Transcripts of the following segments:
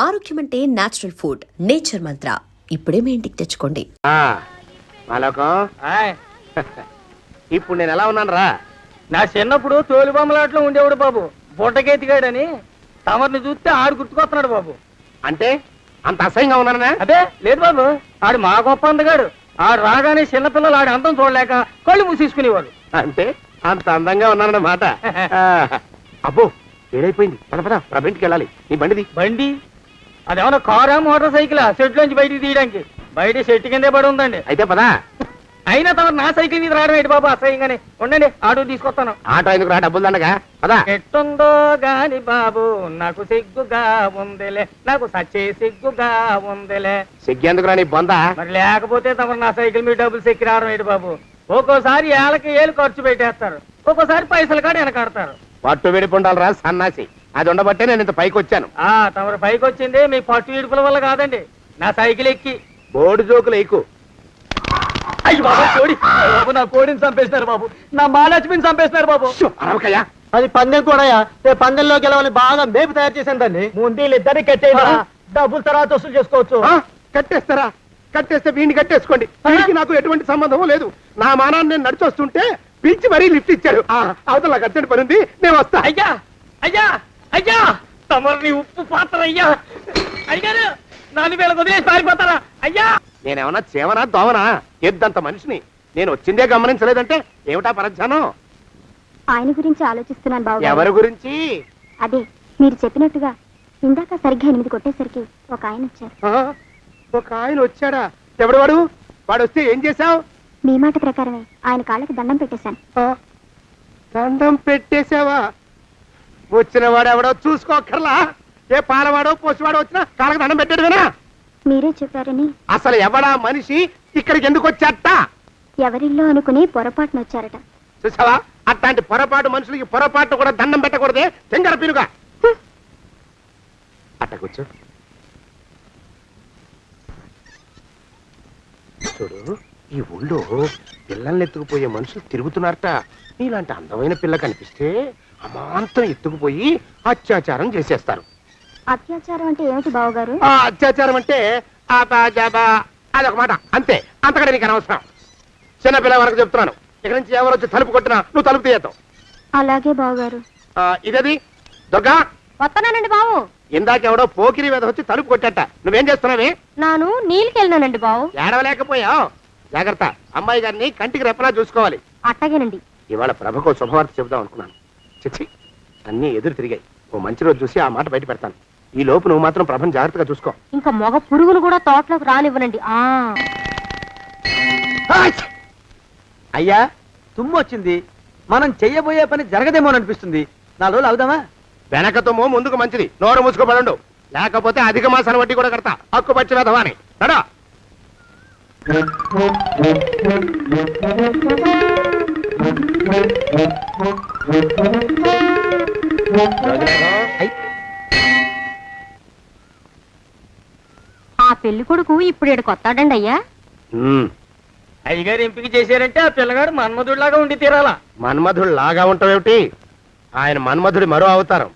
ఆరోగ్యం అంటే natural food. Nature మంత్ర ఇప్పుడే మీ ఇంటికి తెచ్చుకోండి. ఇప్పుడు నేను ఎలా ఉన్నాను రా? నా చిన్నప్పుడు తోలు బొమ్మలాట్లో ఉండేవాడు బాబు, బుట్టకెత్తిగాడని. తమరిని చూస్తే ఆడు గుర్తుకొస్తున్నాడు బాబు. అంటే అంత అసహ్యంగా ఉన్నానా? అదే లేదు బాబు, ఆడు మా గొప్ప అందగాడు. ఆడు రాగానే చిన్నపిల్లలు ఆడి అందం చూడలేక కళ్ళు మూసేసుకునేవాడు. అంటే అంత అందంగా ఉన్నానన్నమాట. అబ్బో ఏడైపోయింది, పద పద ఇంటికి వెళ్ళాలి. నీ బండిది. బండి అదేమన్నా కారా మోటార్ సైకిల్ షెడ్ లోంచి బయటికి తీయడానికి? బయట షెట్ కిందే పడి ఉందండి. అయితే పదా. అయినా తమరు నా సైకిల్ మీద రావడం ఏంటి బాబు అసహ్యంగానే. ఉండండి ఆటో తీసుకొస్తాను. ఆటో ఎందుకు రా, డబ్బులు దండగా పదా. ఎట్టుందో గాని బాబు నాకు సిగ్గుగా ఉందిలే, నాకు సచ్చే సిగ్గుగా ఉందిలే. సిగ్గెందుకు రా నీ బొందా? మరి లేకపోతే తమరు నా సైకిల్ మీద డబ్బులు సెక్కి రావడం ఏంటి బాబు? ఒక్కోసారి ఏళ్ళకి ఏళ్ళు ఖర్చు పెట్టేస్తారు, ఒక్కోసారి పైసలు కాడ వెనకాడతారు. పట్టు విడిపుండాలి రా సన్నాసి, అది ఉండబట్టే నేను ఇంత పైకి వచ్చాను. తమరు పైకి వచ్చింది మీ పట్టు విడుపుల వల్ల కాదండి, నా సైకిల్ ఎక్కి. బోర్డు జోకులు ఎక్కువ. అయ్యి బాబు కోడి, బాబు నా కోడిని చంపేస్తున్నారు బాబు, నా మహాలక్ష్మిని చంపేస్తున్నారు బాబు. అరవకయ్యా, అది పందెం కూడా. పందెంలో గెలవని బాగా మేపు తయారు చేశాను దాన్ని. ముందు వీళ్ళిద్దరిని కట్టేదా, డబ్బులు తర్వాత వసూలు చేసుకోవచ్చు. కట్టేస్తారా? కట్టేస్తే వీడిని కట్టేసుకోండి, వీడికి నాకు ఎటువంటి సంబంధం లేదు. నా మానాన్ని నేను నడిచొస్తుంటే పిలిచి మరీ లిఫ్ట్ ఇచ్చాడు. అవతల నాకు అర్జెంట్ పని ఉంది, నేను వస్తా. అయ్యా అయ్యా అయ్యా, తమరిని ఉప్పు పాత్ర అయ్యా. అయ్యారు నాన్న వీళ్ళకి వదిలేసి పారిపోతారా? అయ్యా నేనేమన్నా చేవనా దోవనా? ఎద్దంత మనిషిని నేను వచ్చిందే గమనించలేదంటే ఏమిటా పరధ్యానం? ఆయన గురించి ఆలోచిస్తున్నాను బాబు. ఎవరి గురించి? అదే మీరు చెప్పినట్టుగా ఇందాక సరిగ్గా 8 కొట్టేసరికి ఒక ఆయన వచ్చారు. ఒక ఆయన వచ్చాడా? ఎవడు వాడు? వాడు వస్తే ఏం చేశావు? మీ మాట ప్రకారమే ఆయన కాళ్ళకి దండం పెట్టేశాను. దండం పెట్టేశావా? వచ్చిన వాడు ఎవడో చూసుకోకర్లా. ఏ పాలవాడో పోసివాడో వచ్చినా కాళ్ళకి దండం పెట్టాడువేనా? మీరే చెప్పారని. అసలు ఎవడా మనిషి ఇక్కడికి ఎందుకు వచ్చాట? ఎవరిల్లో అనుకుని పొరపాటున వచ్చారట. చూసావా, అట్లాంటి పొరపాటు మనుషులకి పొరపాటు కూడా దండం పెట్టకూడదే, తెంగర పినుగా. అట్ట కూర్చో. చూడు, ఈ ఊళ్ళో పిల్లల్ని ఎత్తుకుపోయే మనుషులు తిరుగుతున్నారట. నీలాంటి అందమైన పిల్ల కనిపిస్తే అమాంతం ఎత్తుకుపోయి అత్యాచారం చేసేస్తారు. అత్యాచారం అంటే ఏమిటి బావగారు? అత్యాచారం అంటే అదొక మాట అంతే, అంతకంటే నీకు అనవసరం. చిన్నపిల్ల వరకు చెప్తున్నాను. ఇక్కడ నుంచి ఎవరు వచ్చి తలుపు కొట్టినా నువ్వు తలుపు తీయతావు. అలాగే బావగారు. ఇదది దుర్గా, వస్తున్నానండి బావు. ఇందాకెవడో పోకిరి మీద వచ్చి తలుపు కొట్టట. నువ్వేం చేస్తున్నావే? నాను నీళ్ళకి వెళ్ళినానండి బావు. ఏడవలేకపోయావు. జాగ్రత్త, అమ్మాయి గారిని కంటికి రెప్పలా చూసుకోవాలి. అట్టగేనండి. ఇవాళ ప్రభకు శుభవార్త చెబుదాం అనుకున్నాను. చిచ్చి, అన్నీ ఎదురు తిరిగాయి. ఓ మంచి రోజు చూసి ఆ మాట బయట పెడతాను. ఈ లోపు నువ్వు మాత్రం ప్రభను జాగ్రత్తగా చూసుకో. ఇంకా మగ పురుగును కూడా తోటలోకి రానివ్వనండి. అయ్యా తుమ్ము వచ్చింది, మనం చెయ్యబోయే పని జరగదేమో అనిపిస్తుంది. 4 రోజులు అవుదామా? వెనక తుమ్ము ముందుకు మంచిది, నోరు మూసుకోబడండు. లేకపోతే అధిక మాసాల వడ్డీ కూడా కడతా. హక్కు పచ్చి వేధవాని నడా. ఆ పెళ్లి కొడుకు ఇప్పుడు ఇక్కడికి వస్తాడండి అయ్యా. అయ్యగారు ఎంపిక చేశారంటే ఆ పిల్లగాడు మన్మధుడిలాగా ఉండి తీరాలా. మన్మధుడు లాగా ఉంటావేమిటి? ఆయన మన్మధుడి మరో అవతారం.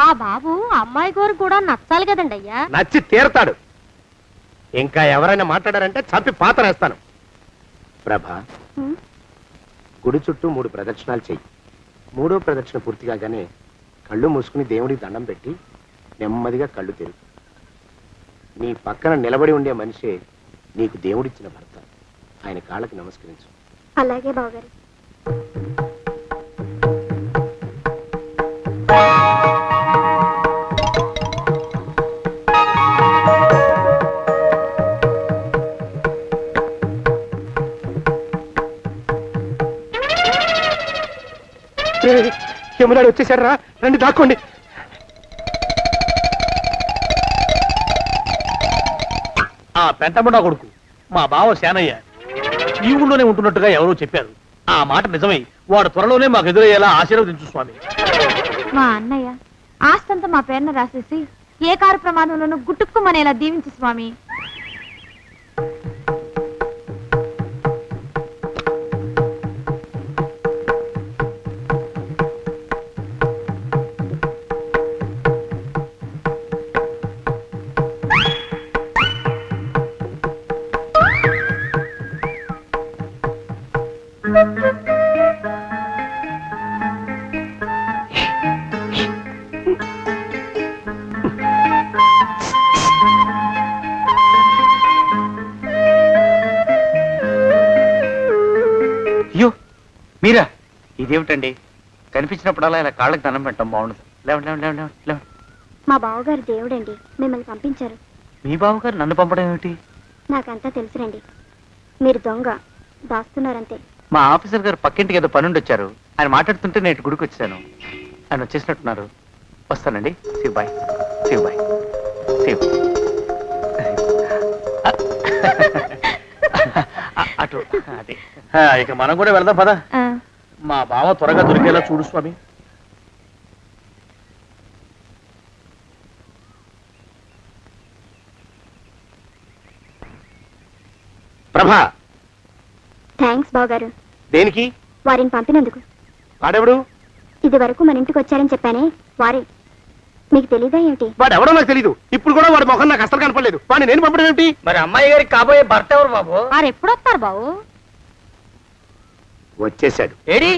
ఆ బాబు అమ్మాయి గారు కూడా నచ్చాలి కదండి అయ్యా. నచ్చి తీరతాడు. ఇంకా ఎవరైనా మాట్లాడారంటే చంపి పాతరేస్తాను. ప్రభా, గుడి చుట్టూ 3 ప్రదక్షిణాలు చెయ్యి. 3వ ప్రదక్షిణ పూర్తి కాగానే కళ్ళు మూసుకుని దేవుడికి దండం పెట్టి నెమ్మదిగా కళ్ళు తెరుగు. నీ పక్కన నిలబడి ఉండే మనిషే నీకు దేవుడిచ్చిన భర్త. ఆయన కాళ్ళకి నమస్కరించు. అలాగే బావగారు. యమునాడు వచ్చేసాడు రా, రండి దాక్కోండి. పెంటబడా కొడుకు మా బావ శానయ్య ఈ ఊళ్ళోనే ఉంటున్నట్టుగా ఎవరో చెప్పారు. ఆ మాట నిజమై వాడు త్వరలోనే మాకు ఎదురయ్యేలా ఆశీర్వదించు స్వామి. మా అన్నయ్య ఆస్తంతా మా పేరున రాసేసి ఏ కారు ప్రమాదంలోనూ గుట్టుక్కుమనేలా దీవించు స్వామి. ఇదేమిటండి కనిపించినప్పుడల్లా ఇలా కాళ్ళకి దండం పెట్టడం బాగుండదు. లేవండి లేవండి లేవండి లేవండి లేవండి. మా బావగారు దేవుడండి, మిమ్మల్ని పంపించారు. మీ బావగారు నన్ను పంపడం ఏమిటి? నాకంతా తెలుసురండి. మీరు దొంగ, దాస్తున్నారంతే. మా ఆఫీసర్ గారు పక్కింటికి ఏదో పనుండి వచ్చారు. ఆయన మాట్లాడుతుంటే నేను గుడికి వచ్చాను. ఆయన వచ్చేసినట్టున్నారు. వస్తానండి. శివ్ బాయ్. శివ్ బాయ్. శివ్. అటు అదే. ఇక మనం కూడా వెళ్దాం పద. మా బావ త్వరగా దొరికేలా చూడు స్వామి. ప్రభా, థ్యాంక్స్ బావగారు, దేనికి? వారిని పంపినందుకు. వాడెవడు? ఇది వరకు మన ఇంటికి వచ్చారని చెప్పానే వారే. మీకు తెలీదా ఏమిటి? వాడెవడో నాకు తెలీదు. ఇప్పుడు కూడా వాడి మొహం నాకు అసలు కనపడలేదు. వాడిని నేను పంపడం ఏమిటి? మరి అమ్మాయి గారికి కాబోయే భర్త ఎవరు బాబు? వారు ఎప్పుడు వస్తారు బావు? వచ్చేసాడు. ఏడి?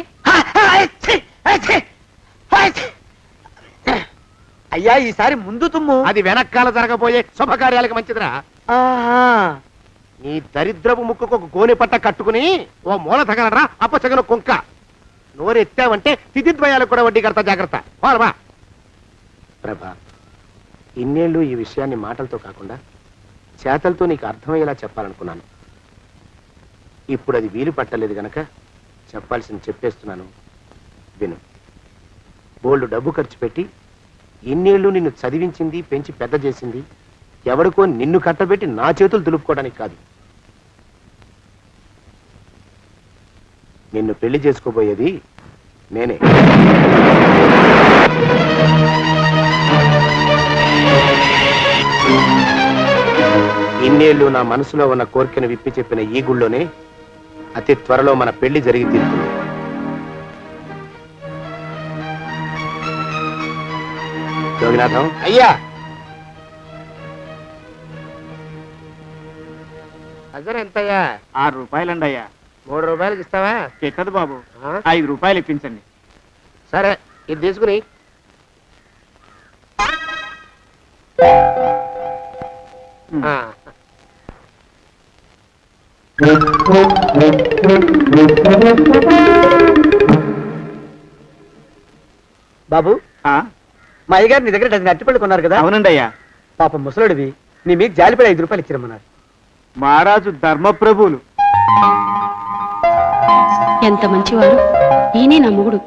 అయ్యా ఈసారి ముందు తుమ్ము. అది వెనకాల జరగబోయే శుభకార్యాలకు మంచిదిరా. నీ దరిద్రపు ముక్కుకు ఒక గోనె పట్ట కట్టుకుని ఓ మూల తగలరా అప్పచగన కుంక. నోరెత్తావంటే తిథిద్వయాలకు కూడా వడ్డీ కడతా, జాగ్రత్త. పోరమా ప్రభా, ఇన్నేళ్ళు ఈ విషయాన్ని మాటలతో కాకుండా చేతలతో నీకు అర్థమయ్యేలా చెప్పాలనుకున్నాను. ఇప్పుడు అది వీలు పట్టలేదు గనక చెప్పాల్సింది చెప్పేస్తున్నాను, విను. బోల్డు డబ్బు ఖర్చు పెట్టి ఇన్నేళ్ళు నిన్ను చదివించింది, పెంచి పెద్ద చేసింది ఎవడికో నిన్ను కట్టబెట్టి నా చేతులు దులుపుకోవడానికి కాదు. నిన్ను పెళ్లి చేసుకోబోయేది నేనే. ఇన్నేళ్ళు నా మనసులో ఉన్న కోరికను విప్పి చెప్పిన ఈ గుళ్ళోనే అతి త్వరలో మన పెళ్లి జరిగి తీరుతుంది. యోగినాథం అయ్యా, అజర్ ఎంతయ్యా? 6 రూపాయలండి అయ్యా. 3 రూపాయలకి ఇస్తావా? చెక్కదు బాబు, ఆ? 5 రూపాయలు ఇప్పించండి. సరే, ఇది తీసుకుని ఆ. బాబు, ఆ? మా అయ్యగారు నీ దగ్గర డజన్ అరటిపళ్ళు కొన్నారు కదా? అవునండి అయ్యా. పాపం ముసలుడివి, నీ మీకు జాలిపడి 5 రూపాయలు ఇచ్చిరమ్మన్నారు. మహారాజు ధర్మప్రభువులు. ఎంత మంచివారు. ఈయనే నా మొగుడు.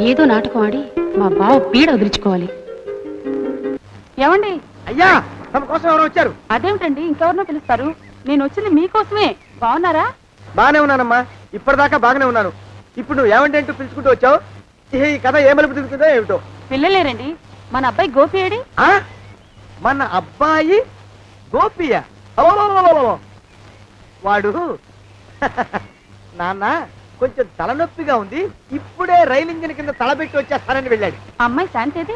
ఏదో నాటకం ఆడి మా బావ పీడ వదిలించుకోవాలి. ఏమండి? అయ్యా, తమ కోసం ఎవరో వచ్చారు. అదేమిటండి, ఇంకెవరినో పిలుస్తారు? నేను వచ్చింది మీకోసమే. బాగున్నారా? బాగానే ఉన్నానమ్మా, ఇప్పటిదాకా బాగానే ఉన్నాను. ఇప్పుడు నువ్వు ఏమంటే అంటూ పిలుచుకుంటూ వచ్చావు. ఈ కథ ఏ మలుపు తిరుగుతుందో ఏమిటో. పిల్లలేరండి. మన అబ్బాయి గోపి ఏడి? ఆ? మన అబ్బాయి గోపియ? అబ్బబ్బబ్బబ్బబ్బ. వాడు నాన్న కొంచెం తలనొప్పిగా ఉంది, ఇప్పుడే రైలు ఇంజిన్ కింద తలబెట్టి వచ్చేస్తానని వెళ్ళాడు. అమ్మాయి శాంతేది?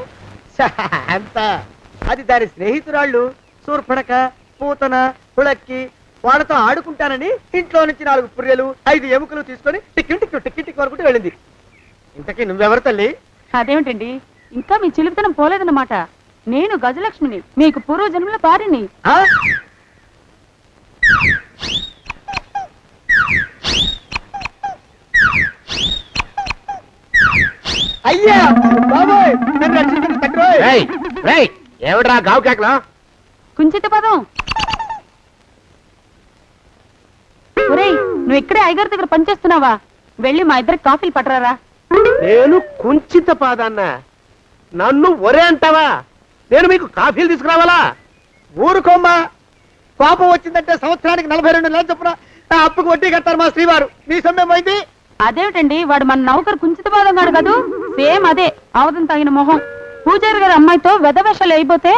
అంత అది దాని స్నేహితురాళ్ళు సూర్పణక, పూతన, హుళక్కి. వాళ్ళతో ఆడుకుంటానని ఇంట్లో నుంచి 4 పుర్రెలు 5 ఎముకలు తీసుకొని టిక్కి టిక్కి టిక్కి టిక్కి వరకుంటూ వెళ్ళింది. ఇంతకీ నువ్వెవరు తల్లి? అదేమిటండి, ఇంకా మీ చిలుపుతనం పోలేదన్నమాట. నేను గజలక్ష్మిని, మీకు పూర్వజన్మల పారిని. ఆ? అయ్యా బాబోయ్, నన్ను రక్షించండి తండ్రోయ్. రేయ్, రేయ్, ఏమిట్రా గావు కేకలో? కుంచిత పదం. ఒరేయ్, నువ్వు ఇక్కడే అయ్యగారి దగ్గర పనిచేస్తున్నావా? వెళ్ళి మా ఇద్దరికి కాఫీలు పట్టరారా. నేను కుంచిత పాదాన్న, నన్ను ఒరే అంటావా? నేను మీకు కాఫీలు తీసుకురావాలా? ఊరుకోమ్మా, కోపం వచ్చిందంటే సంవత్సరానికి 42 నెలలు చొప్పున ఆ అప్పుకు వడ్డీ కడతారు మా శ్రీవారు. నీ సొమ్మేం పోయింది? అదేమిటండి, వాడు మన నౌకరు కుంచిత పాదం గాడు కదూ. సేమ్ అదే, అవతం తగిన మొహం. పూజారి గారి అమ్మాయితో వెధవేషాలు అయిపోతే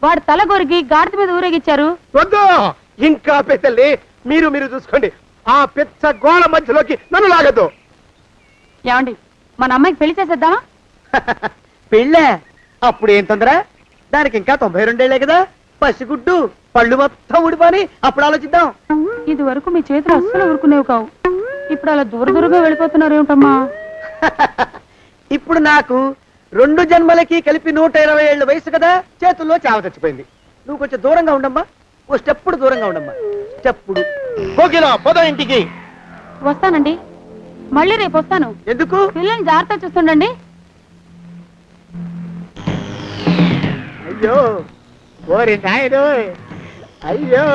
వాడు తల గొరిగి గాడిద మీద ఊరేగిచ్చారు. వద్దు, ఇంకా పెద్దల్ని మీరు చూసుకోండి. ఆ పెద్ద గోళ మధ్యలోకి నన్ను లాగద్దు. ఏమండి, మన అమ్మాయికి పెళ్లి చేసేద్దామా? పెళ్ళే? అప్పుడు ఏం తొందర? దానికి ఇంకా 92 ఏళ్లే కదా. పసిగుడ్డు పళ్ళు మొత్తం ఊడిపోని అప్పుడు ఆలోచిద్దాం. ఇది వరకు మీ చేతులు అస్సలు ఊరుకునేవి కావు. ఇప్పుడు అలా దూరంగా వెళ్ళిపోతున్నారు ఏమిటమ్మా? ఇప్పుడు నాకు 2 జన్మలకి కలిపి 120 ఏళ్ళ వయసు కదా, చేతుల్లో చావ చచ్చిపోయింది. నువ్వు కొంచెం దూరంగా ఉండమ్మా, ఓ స్టెప్పుడు దూరంగా ఉండమ్మా. స్టెప్పుడు కోకిలో పొద ఇంటికి. వస్తానండి. మళ్ళీ రేపు వస్తాను. ఎందుకు? పిల్లల్ని జాగ్రత్త చూస్తుండండి. అయ్యో ఓరి నాయుడు, అయ్యో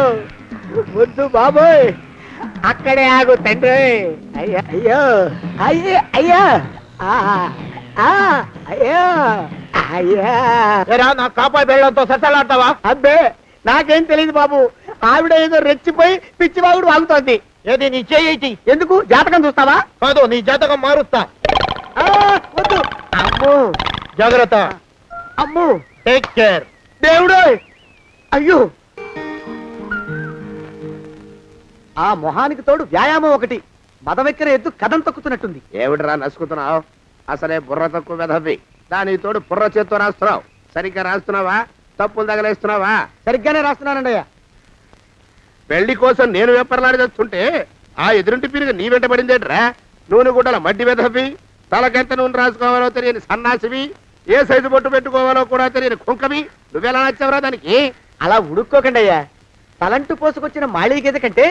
వద్దు బాబోయ్, అక్కడే ఆగు తండ్రి. అయ్యో అయ్యో అయ్యో అయ్యో అయ్యో అయ్యా, నా కాపాయి బెళ్ళంతో సత్తలాడతావా? అబ్బే నాకేం తెలియదు బాబు, ఆవిడ ఏదో రెచ్చిపోయి పిచ్చివాగుడు వాగుతోంది. ఏది నీ చేయి? ఎందుకు? జాతకం చూస్తావా? కాదు, నీ జాతకం మారుస్తా. వద్దు. అమ్మో జాగ్రత్త. అమ్మో, టేక్ కేర్. దేవుడు, అయ్యో ఆ మొహానికి తోడు వ్యాయామం ఒకటి, మదవెక్కిన ఎద్దు కథం తొక్కుతున్నట్టుంది. ఏమిటిరా నసుకుతున్నావు? అసలే బుర్ర తక్కువ వెధవి, దానికి తోడు బుర్ర చేత్తో రాస్తున్నావు. సరిగ్గా రాస్తున్నావా? తప్పులు తగలేస్తున్నావా? సరిగ్గానే రాస్తున్నానండి అయ్యా. పెళ్లి కోసం నేను వెప్పర్లాడి తెస్తుంటే ఆ ఎదురింటి పిరుగు నీ వెంట పడిందేట్రా? నూనె గుడ్డల మడ్డి వెధవి, తలకెంత నూనె రాసుకోవాలో తెలియని సన్నాసివి, ఏ సైజు బొట్టు పెట్టుకోవాలో కూడా తెలియని కుంకవి, నువ్వెలా నచ్చావురా దానికి? అలా ఉడుక్కోకండి అయ్యా, తలంటు పోసుకొచ్చిన మాళీ గేదె కంటే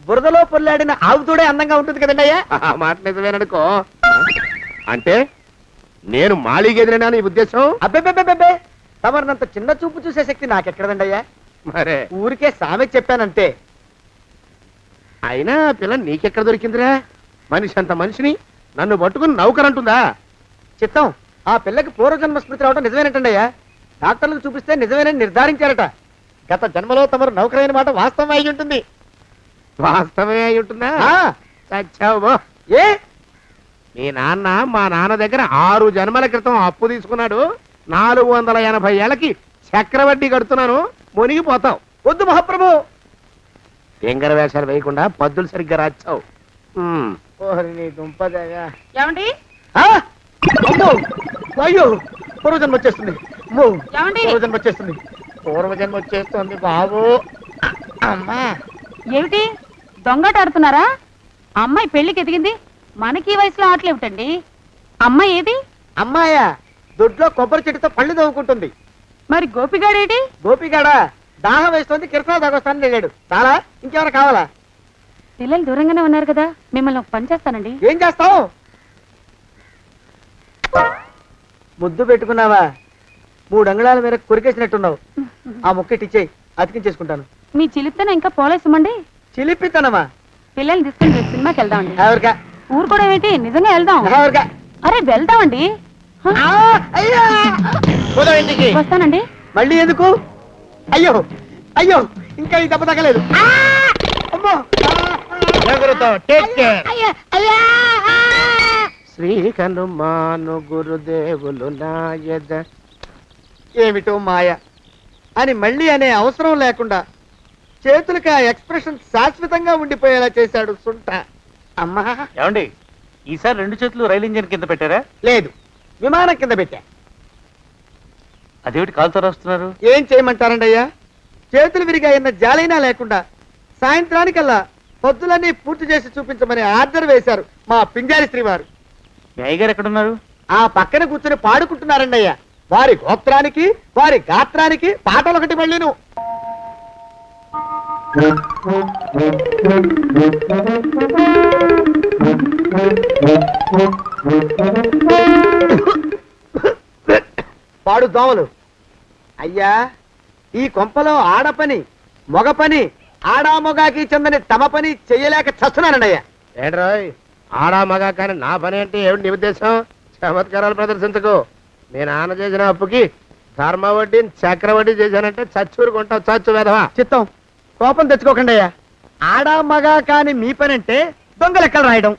బురదలో పొల్లాడిన ఆవుతోడే అందంగా ఉంటుంది కదండి అయ్యా. ఆ మాట నిజమేననుకో. అంటే నేను మాళీగెదిరినా నీ ఉద్దేశం? అబ్బెబ్బెబ్బెబ్బే, తమరినంత చిన్న చూపు చూసే శక్తి నాకెక్కడదండి అయ్యా. మరే ఊరికే సామె చెప్పానంతే. అయినా ఆ పిల్ల నీకెక్కడ దొరికిందిరా? మనిషి అంత మనిషిని నన్ను పట్టుకుని నౌకరంటుందా? చిత్తం, ఆ పిల్లకి పూర్వజన్మ స్మృతి రావడం నిజమేనటండి అయ్యా. డాక్టర్లకు చూపిస్తే నిజమేనని నిర్ధారించారట. గత జన్మలో తమరు నౌకరైన మాట వాస్తవం అయి ఉంటుంది. వాస్తవమే అయి ఉంటుందా? చచ్చావు. ఏ మీ నాన్న మా నాన్న దగ్గర 6 జన్మల క్రితం అప్పు తీసుకున్నాడు. 480 ఏళ్ళకి చక్రవడ్డీ కడుతున్నాను, మునిగిపోతావు. వద్దు మహాప్రభు. ఎంగర వేషాలు వేయకుండా పద్దులు సరిగ్గా రాచావు. ఓహరి నీ దుంపదగా. ఏమండి? అమ్మో, అయ్యో పూర్వజన్మ వచ్చేస్తుంది. అమ్మో, ఏమండి? పూర్వజన్మ వచ్చేస్తుంది. పూర్వజన్మ వచ్చేస్తుంది బాబు. అమ్మా, ఏమిటి దొంగట ఆడుతున్నారా? అమ్మాయి పెళ్లికి ఎదిగింది, మనకి ఈ వయసులో ఆటలేమిటండి? అమ్మాయి ఏది? అమ్మాయా దొడ్లో కొబ్బరి చెట్టుతో పళ్ళు తవ్వుకుంటుంది. మరి గోపిగాడేటి? గోపిగాడ దాహం వేస్తుంది, కిరసా తాగొస్తానని వెళ్ళాడు. చాలా, ఇంకేమైనా కావాలా? పిల్లలు దూరంగానే ఉన్నారు కదా, మిమ్మల్ని ఒక పని చేస్తానండి. ఏం చేస్తావు? ముద్దు పెట్టుకున్నావా? 3 అంగుళాల మేర కొరికేసినట్టున్నావు. ఆ ముక్కటిచ్చేయి, అతికించేసుకుంటాను. మీ చిలిపితనం ఇంకా పోలేసమండి. చిలిపితనమా? పిల్లల్ని తీసుకుని రేపు సినిమాకి వెళ్దామండి. ఎవరికా? ఊరు కూడా ఏంటి, నిజంగా వెళ్దాం. ఎవరికా? అరే వెళ్దామండి. హ, అయ్యా, పోదాం ఇంటికి. వస్తానండి. మళ్ళీ ఎందుకు? అయ్యో అయ్యో, ఇంకా ఈ దెబ్బ తగ్గలేదు. అమ్మో, జాగ్రత్త. Take care. శ్రీ హనుమాను గురుదేవులు నాయద. ఏమిటో మాయ అని మళ్ళీ అనే అవసరం లేకుండా చేతులకి ఆ ఎక్స్ప్రెషన్ శాశ్వతంగా ఉండిపోయేలా చేశాడు సుంట. అమ్మా, ఏమండి, ఈసారి 2 చేతులు రైలు ఇంజిన్ కింద పెట్టారా? లేదు, విమానం కింద పెట్టా. అదేమిటి కాలుతో రాస్తున్నారు? ఏం చేయమంటారండి అయ్యా? చేతులు విరిగాయన్న జాలైనా లేకుండా సాయంత్రానికల్లా పొద్దులన్నీ పూర్తి చేసి చూపించమని ఆర్డర్ వేశారు మా పింజారి శ్రీ వారు. మీ అయ్యగారు ఎక్కడున్నారు? ఆ పక్కన కూర్చొని పాడుకుంటున్నారండి అయ్యా. వారి గోత్రానికి వారి గాత్రానికి పాటలు ఒకటి మళ్ళీను. పాడు దోమలు. అయ్యా, ఈ కొంపలో ఆడపని మొగ పని ఆడా మొగాకి చెందని తమ పని చెయ్యలేక చస్తున్నానండి అయ్యా. ఏంట్రాయ్, ఆడా మగా కానీ నా పని అంటే ఏమిటి నీ ఉద్దేశం? చమత్కారాలు ప్రదర్శించకు. మీ నాన్న చేసిన అప్పుకి ధర్మ వడ్డీని చక్రవడ్డీ చేశానంటే చచ్చూరుకుంటావు. చచ్చు వెధవా. చిత్తం, కోపం తెచ్చుకోకండి అయ్యా. ఆడా మగా కాని మీ పని అంటే దొంగ లెక్కలు రాయడం.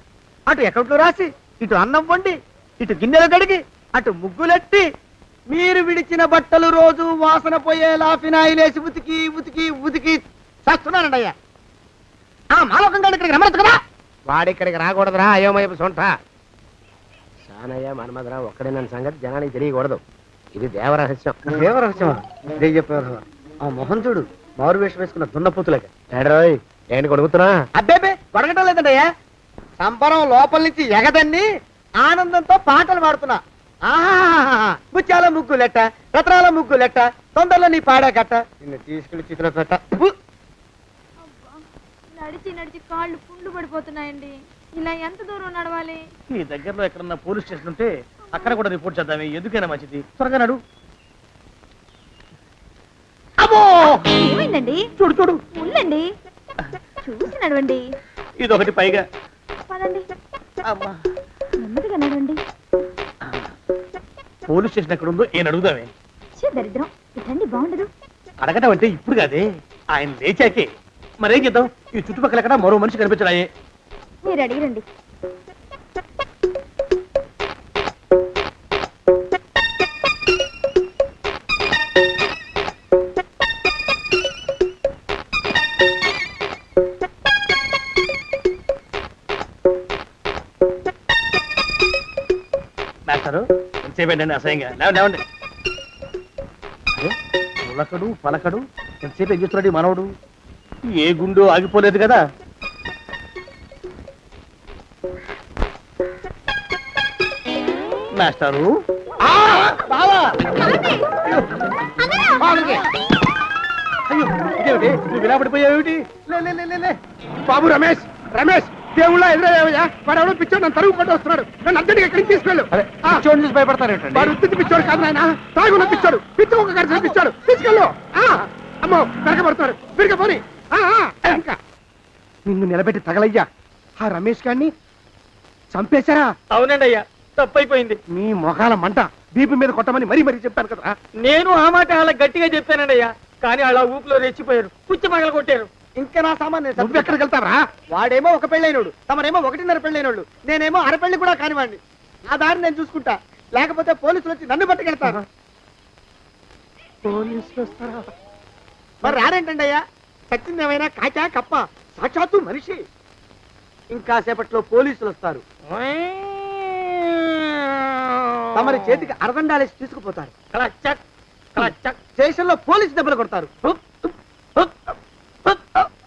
అటు అకౌంట్లో రాసి, ఇటు అన్నం వండి, ఇటు గిన్నెలు కడిగి, అటు ముగ్గులెట్టి, మీరు విడిచిన బట్టలు రోజు వాసన పోయేలా ఫినాయిలేసి ఉతికి ఉతికి ఉతికి చస్తున్నానండి అయ్యా. ఆ మాలోకం గారి ఇక్కడికి రమ్మచ్చు కదా. వాడిక్కడికి రాకూడదురా అయోమయపు సొంట. సానయ్య మన్మధరా ఒక్కడే నన్ను సంగతి జనానికి తెలియకూడదు. ఇది దేవరహస్యం. దేవరహస్యమా? ఆ మొహం చూడు, మారు వేషం వేసుకున్న దున్నపోతులేక. ఏడ్రోయ్, ఏంటి కొడుకుతున్నా? అబ్బేబే కొడగటం లేదండి అయ్యా. సంబరం లోపల నుంచి ఎగదన్ని ఆనందంతో పాటలు పాడుతున్నా. ఆహా, ముత్యాల ముగ్గులెట్ట, రత్నాల ముగ్గులెట్ట, తొందరలో నీ పాడా కట్ట, నిన్ను తీసుకెళ్లి చిత్ర పెట్ట. నడిచి నడిచి కాళ్ళు పుండ్లు పడిపోతున్నాయండి. ఇలా ఎంత దూరం నడవాలి? ఈ దగ్గరలో ఎక్కడన్నా పోలీస్ స్టేషన్ ఉంటే అక్కడ కూడా రిపోర్ట్ చేద్దామే, ఎందుకైనా మంచిది. త్వరగా నడు. అమ్మో! ఏమైందండి? చూడు చూడు, ఉండండి, చూసి నడవండి. ఇదొకటి పైగా. పదండి, అమ్మా, నెమ్మదిగా నడవండి. పోలీస్ స్టేషన్ ఎక్కడ ఉందో ఏం అడుగుదామే. దరిద్రం, ఇటండి బాగుండదు. అడగటం అంటే ఇప్పుడు కాదే, ఆయన లేచాకే. మరేం చేద్దాం, ఈ చుట్టుపక్కల ఎక్కడ మరో మనిషి కనిపించడాయే. మీరు అడిగిరండి. మాస్టారు ఎంతసేపండి అసహ్యంగా, లేవండి లేవండి. అరే, పులకడు పలకడు, ఎంతసేపు ఏం చేస్తున్నాడు ఈ మనవడు? ఏ గుండు ఆగిపోలేదు కదా. మాస్టారు, అయ్యో ఇదేమిటి, నువ్వు ఇలా పడిపోయావేమిటి? లే లే లే, లే లే. బాబు రమేష్, రమేష్ దేవుళ్ళ ఎదురయ్యా, వాడు ఎవడో పిచ్చోడు నన్ను తరుగు కొట్టి వస్తున్నాడు. నన్ను అర్జెంట్గా ఎక్కడికి తీసుకెళ్ళు. చూడండి చూసి భయపడతారేంటండి? వాడు ఉత్తి పిచ్చోడు కాదు నాయన, తాగున్న పిచ్చోడు, పిచ్చి ఒక గడిచిన పిచ్చోడు. తీసుకెళ్ళు. అమ్మో వెనకబడుతున్నాడు, విరిగా పోని. ఇంకా నిన్ను నిలబెట్టి తగలయ్యా. ఆ రమేష్ గారిని చంపేశారా? అవునండి అయ్యా, తప్పైపోయింది. మీ మొఖాల మంట, బీపీ మీద కొట్టమని మరీ మరీ చెప్పాను కదా. నేను ఆ మాట అలా గట్టిగా చెప్పానండి అయ్యా, కానీ అలా ఊపిలో రెచ్చిపోయారు, పుచ్చి పగల కొట్టారు. ఇంకా నా సామాన్ నువ్వు ఎక్కడికి వెళ్తావరా? వాడేమో ఒక పెళ్ళైనోడు, తమరేమో 1.5 పెళ్ళైనోళ్ళు, నేనేమో అరపెళ్ళి కూడా కానివ్వండి. ఆ దారి నేను చూసుకుంటా, లేకపోతే పోలీసులు వచ్చి నన్ను పట్టుకెళ్తారు. పోలీసులు వస్తారా? మరి రారేంటండి అయ్యా, చచ్చింది ఏమైనా కాచా కప్ప, సాక్షాత్తు మనిషి. ఇంకా సేపట్లో పోలీసులు వస్తారు, తమరి చేతికి అరదండాలేసి తీసుకుపోతారు. స్టేషన్ లో పోలీసు దెబ్బలు కొడతారు,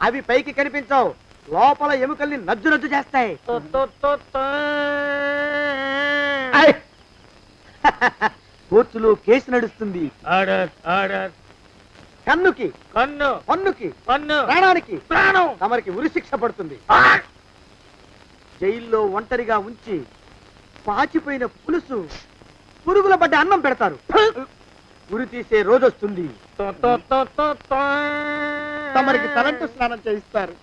అవి పైకి కనిపించవు, లోపల ఎముకల్ని నజ్జు నజ్జు చేస్తాయి. కోర్టులో కేసు నడుస్తుంది. కన్నుకి కన్ను, పన్నుకి పన్ను, ప్రాణానికి ప్రాణం. తమరికి ఉరిశిక్ష పడుతుంది. జైల్లో ఒంటరిగా ఉంచి పాచిపోయిన పులుసు, పురుగుల పడ్డ అన్నం పెడతారు. ఉరి తీసే రోజు వస్తుంది. తమరికి తలంటు స్నానం చేయిస్తారు,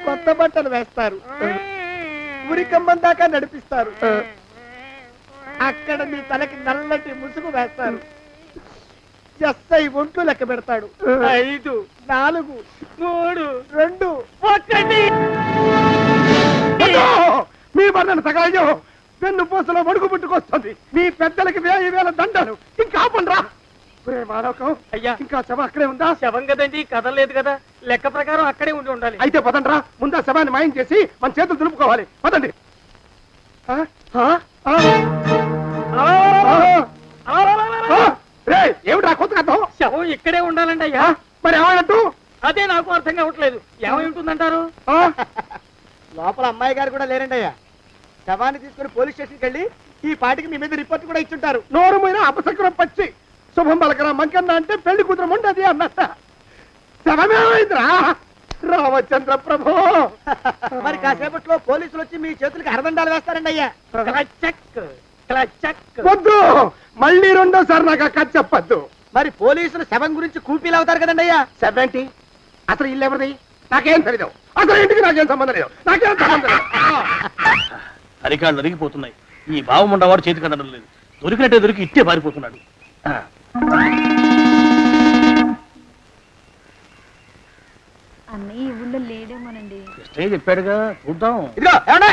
కొత్త బట్టలు వేస్తారు, ఉరికంబం దాకా నడిపిస్తారు. అక్కడ మీ తలకి నల్లటి ముసుగు వేస్తారు. ఎస్ఐ ఒంట్లు లెక్క పెడతాడు. 5, 4, 3, 2, 1. మీ వర్ణన తగలయ్యో, పెన్ను పూసలో మడుగు పుట్టుకొస్తుంది. మీ పెద్దలకి 1000 దండలు. ఇంకా ఆపండ్రా. అయ్యా, ఇంకా శవం అక్కడే ఉందా? శవం కదండి, కదలేదు కదా, లెక్క ప్రకారం అక్కడే ఉండి ఉండాలి. అయితే పదండ్రా, ముందా శవాన్ని మాయం చేసి మన చేతులు దులుపుకోవాలి. పదండి. ఏమిటా కొత్త కథ? శవం ఇక్కడే ఉండాలండి అయ్యా. మరి ఏమైనట్టు? అదే నాకు అర్థం కావట్లేదు, ఏమై ఉంటుందంటారు? లోపల అమ్మాయి గారు కూడా లేరండి అయ్యా. శవాన్ని తీసుకుని పోలీస్ స్టేషన్కి వెళ్ళి ఈ పాటికి మీ మీద రిపోర్ట్ కూడా ఇచ్చుంటారు. నోరు మీద అపశకునం పచ్చి శుభం పలకరా మంకన్న అంటే పెళ్లి కూతురం ఉండదు అన్నట్ట. శవమేమైందిరా? రామచంద్ర ప్రభు. మరి కాసేపట్లో పోలీసులు వచ్చి మీ చేతులకి అరదండాలు వేస్తారండి అయ్యా. వద్దు, మళ్ళీ రెండోసారి నాకు అక్క చెప్పద్దు. మరి పోలీసులు శవం గురించి కూపీలు అవుతారు కదండి అయ్యా. సెవెంటీ అసలు ఇల్లు ఎవరిది? నాకేం తెలీదు. అసలు ఇంటికి నాకేం సంబంధం లేదు, నాకేం సంబంధం లేదు. అరికాళ్ళు అరిగిపోతున్నాయి. ఈ బావముండవాడు చేతికి అందడం లేదు, దొరికినట్టే దొరికి ఇట్టే పారిపోతున్నాడు. అన్నయ్య ఊళ్ళో లేడేమోనండి. కృష్ణయ్య చెప్పాడుగా, చూద్దాం. ఇదిగో ఏమండి,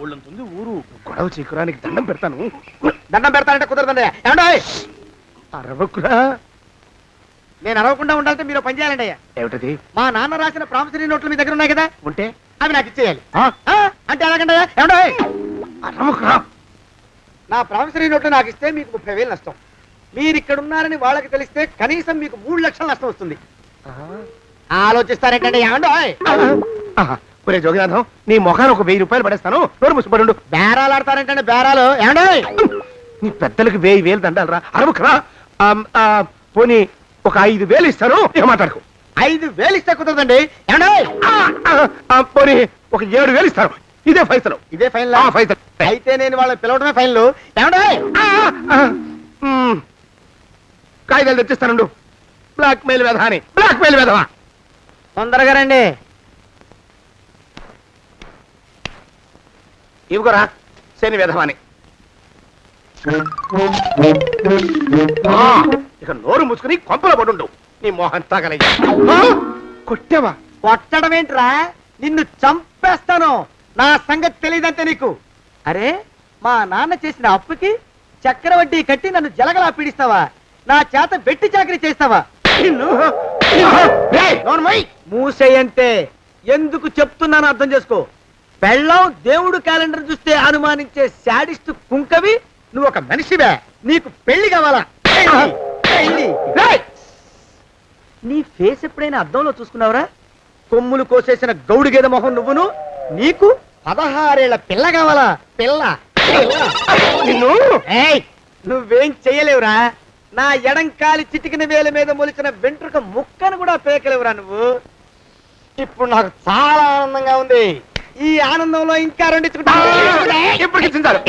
ఊళ్ళంతుంది ఊరు. గొడవ చీకురానికి దండం పెడతాను. దండం పెడతానంటే కుదరదండి. ఏమండి, అరవకురా. నేను అరవకుండా ఉండాలంటే మీరు పని చేయాలండి అయ్యా. ఏమిటది? మా నాన్న రాసిన ప్రామిసరీ నోట్లు మీ దగ్గర ఉన్నాయి కదా, ఉంటే అవి నాకు ఇచ్చేయాలి. అంటే ఎలాగండి అయ్యా? ఏమండి, అరవకురా. నా ప్రామిసరీ నోట్లు నాకు ఇస్తే మీకు 30,000 నష్టం. మీరు ఇక్కడ ఉన్నారని వాళ్ళకి తెలిస్తే కనీసం మీకు 3 లక్షల నష్టం వస్తుంది. ఆలోచిస్తారేంటండి? ఏమండి, ఒరే జోగినాథం, నీ మొఖాన్ని ఒక 1000 రూపాయలు పడేస్తాను. నోరు ముసుపడు. బేరాలు ఆడతారేంటండి? బేరాలు ఏమండి? నీ పెద్దలకి 1000 దండాలరా. అరవకురా. పోనీ ఒక 5,000 ఇస్తాను, ఏం మాట్లాడుకో. 5,000 ఇస్తే కుదరదండి. ఏమండి, పోనీ ఒక 7,000 ఇస్తాను. ఇదే ఫైసలు. ఇదే ఫైన్ ఆ, ఫైసలు. అయితే నేను వాళ్ళని పిలవడమే ఫైన్లు. ఏమండే కాగితాలు తెచ్చిస్తానుండు. బ్లాక్ మెయిల్ వెధవాని, బ్లాక్ మెయిల్ వెధవా. తొందరగా రండి. ఇవిగోరా శని వెధవాని. ఇక నోరు మూసుకుని కొంపల పడుండు. నీ మోహన్ తాగలయ్యా. కొట్టావా? కొట్టడం ఏంట్రా, నిన్ను చంపేస్తాను. నా సంగతి తెలియదంటే నీకు. అరే, మా నాన్న చేసిన అప్పుకి చక్రవడ్డీ కట్టి నన్ను జలగలా పీడిస్తావా? నా చేత వెట్టి చాకరీ చేస్తావా? మూసేయంతే. ఎందుకు చెప్తున్నాను అర్థం చేసుకో. పెళ్ళం దేవుడు క్యాలెండర్ చూస్తే అనుమానించే శాడిస్ట్ కుంకవి. నువ్వు ఒక మనిషివే. నీకు పెళ్లి కావాలా? పెళ్లి. నీ ఫేస్ ఎప్పుడైనా అద్దంలో చూసుకున్నావురా? కొమ్ములు కోసేసిన గౌడు గేదె మొహం నువ్వును. నీకు 16 ఏళ్ల పిల్ల కావాలా? పిల్ల. నిన్ను నువ్వేం చెయ్యలేవురా. నా ఎడంకాలి చిటికిన వేల మీద మొలిచిన వెంట్రుక ముక్కను కూడా పేకలేవురా నువ్వు. ఇప్పుడు నాకు చాలా ఆనందంగా ఉంది. ఈ ఆనందంలో ఇంకా రెండించుకుంటా. ఎప్పటికి చింతారు?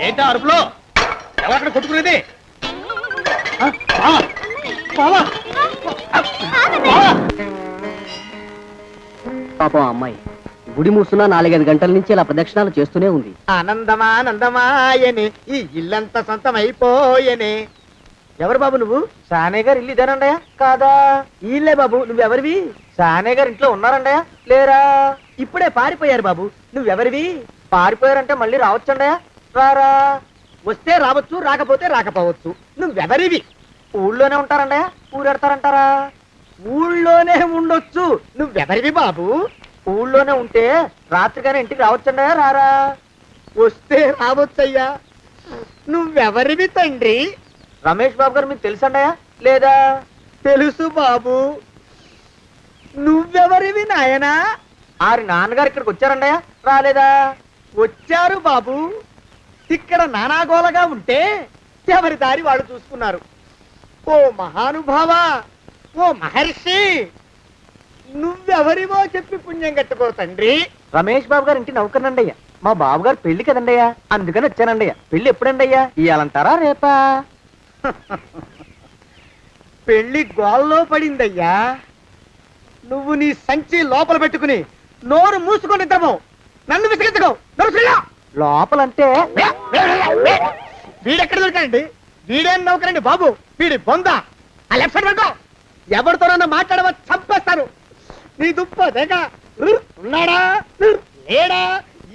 ఏంటా అరుపులో? ఎవరక్కడ కొట్టుకునేది? పాపం అమ్మాయి గుడి మూసున్న 4-5 గంటల నుంచి ఇలా ప్రదక్షిణాలు చేస్తూనే ఉంది. ఆనందమానందమాయని ఈ ఇల్లంతా సొంతం అయిపోయని. ఎవరు బాబు నువ్వు? సానే గారు ఇల్లు ఇదేనండయా? కాదా? ఇల్లే బాబు. నువ్వెవరివి? సానే గారు ఇంట్లో ఉన్నారండయా? లేరా? ఇప్పుడే పారిపోయారు బాబు. నువ్వెవరివి? పారిపోయారంటే మళ్ళీ రావచ్చండయా? రారా? వస్తే రావచ్చు, రాకపోతే రాకపోవచ్చు. నువ్వెవరివి? ఊళ్ళోనే ఉంటారండయా? ఊరెడతారంటారా? ఊళ్ళోనే ఉండొచ్చు. నువ్వెవరివి బాబు? ఊళ్ళోనే ఉంటే రాత్రిగానే ఇంటికి రావచ్చండయా? రారా? వస్తే రావచ్చయ్యా. నువ్వెవరివి తండ్రి? రమేష్ బాబు గారు మీకు తెలుసండయా? లేదా? తెలుసు బాబు. నువ్వెవరివి నాయనా? ఆరి నాన్నగారు ఇక్కడికి వచ్చారండయా? రాలేదా? వచ్చారు బాబు. ఇక్కడ నానాగోలగా ఉంటే ఎవరి దారి వాళ్ళు చూసుకున్నారు. ఓ మహానుభావా, ఓ మహర్షి, నువ్వెవరివో చెప్పి పుణ్యం కట్టుకో తండ్రి. రమేష్ బాబు గారు ఇంటి నౌకర్నండయ్యా. మా బాబు గారు పెళ్లి కదండయ్యా, అందుకని వచ్చానండయ్యా. పెళ్లి ఎప్పుడండయ్యా? ఇయ్యాలంటారా రేపా? పెళ్లి గోల్లో పడిందయ్యా. నువ్వు నీ సంచి లోపల పెట్టుకుని నోరు మూసుకొని ఇద్దాము. నన్ను విసిగించుకో. లోపలంటే వీడెక్కడ దొరికాడండి? వీడేం నౌకరండి బాబు, వీడి బొంద. ఆ లెఫ్ట్ సైడ్ పడుకో. ఎవరితోనన్నా మాట్లాడవా చంపేస్తాను. నీ దుప్ప దేక ఉన్నాడా లేడా?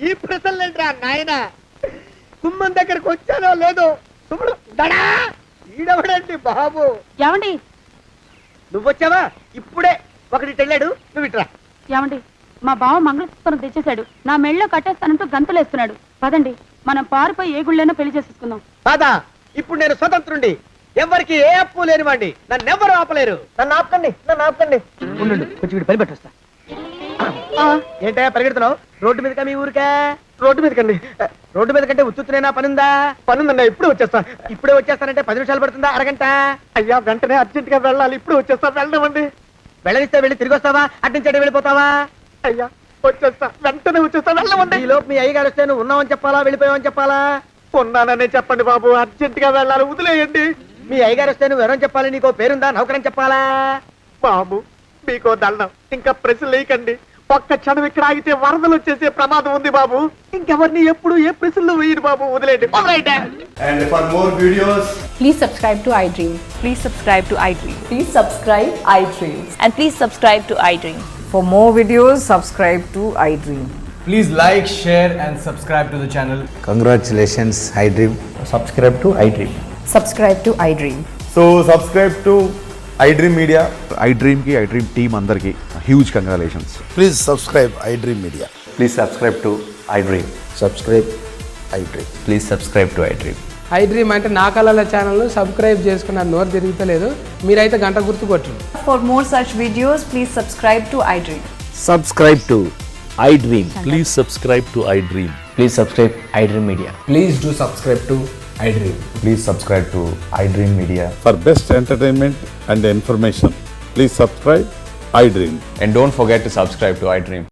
ఈ ప్రశ్నలేంట్రా నాయన. కుమ్మం దగ్గరకు వచ్చానో లేదో. తుమ్ముడు దడా. ఈడవడండి బాబు. ఏమండి నువ్వొచ్చావా? ఇప్పుడే ఒకటి వెళ్ళాడు. నువ్వు ఇట్రా. ఏమండి, మా బావ మంగళసూత్రం తెచ్చేశాడు. నా మెళ్ళో కట్టేస్తానంటూ గంతులేస్తున్నాడు. పదండి, మనం పారిపోయి ఏ గుళ్ళైనా పెళ్లి చేసేసుకుందాం. కాదా? ఇప్పుడు నేను స్వతంత్రుండి. ఎవరికి ఏ అప్పు లేని వాడిని. నన్ను ఎవరు ఆపలేరు. నన్ను ఆపకండి, నన్ను ఆపకండి. ఉండు, కొంచెం వీడి పని పెట్టొస్తా. ఏంటయ్యా పరిగెడుతున్నావు? రోడ్డు మీదకా మీ ఊరికా? రోడ్డు మీదకండి. రోడ్డు మీద కంటే ఉత్తునేనా? పనుందా? పనుందన్నా. ఇప్పుడే వచ్చేస్తా. ఇప్పుడే వచ్చేస్తానంటే 10 నిమిషాలు పడుతుందా? అరగంట? అయ్యా వెంటనే అర్జెంట్ గా వెళ్ళాలి. ఇప్పుడు వచ్చేస్తా. వెళ్ళమండి. వెళ్ళనిస్తే వెళ్ళి తిరిగి వస్తావా? అడ్డించండి వెళ్ళిపోతావా? అయ్యా వచ్చేస్తా, వెంటనే వచ్చేస్తా. వెళ్ళమండి. ఈ లోపు మీ అయ్యగారు వస్తే నువ్వు ఉన్నావని చెప్పాలా, వెళ్ళిపోయావని చెప్పాలా? ఉన్నాననే చెప్పండి బాబు. అర్జెంట్ గా వెళ్ళాలి, వదిలేయండి. మీ అయ్యగారు వస్తే నువ్వు ఎవరని చెప్పాలి? నీకో పేరుందా? నౌకరని చెప్పాలా? బాబు మీకో దండం. ఇంకా ప్రశ్నలు వేయకండి. ఒక్క క్షణం ఇక్కడ ఆగితే వరదలు వచ్చేసే ప్రమాదం ఉంది బాబు. ఇంకెవరిని ఎప్పుడు ఏ ప్రశ్నలు వేయరు బాబు. వదిలేయండి. And for more videos, Please subscribe to iDream. Please subscribe to iDream. Please subscribe iDream. And please subscribe to iDream. For more videos, subscribe to iDream. please like, share and subscribe to the channel. Congratulations, iDream. Subscribe to iDream. Subscribe to iDream. So subscribe to iDream Media. iDream ki iDream team andarki huge congratulations. Please subscribe iDream Media. Please subscribe to iDream. Subscribe iDream. Please subscribe to iDream. iDream అంటే నా కళల channel subscribe చేసుకున్న నోరు తిరుగుతలేదు. మీరైతే గంట గుర్తు కొట్టండి. For more such videos, please subscribe to iDream. Subscribe to iDream. Please subscribe to iDream. Please subscribe iDream Media. Please do subscribe to iDream. Please subscribe to iDream Media. For best entertainment and information, please subscribe iDream. And don't forget to subscribe to iDream.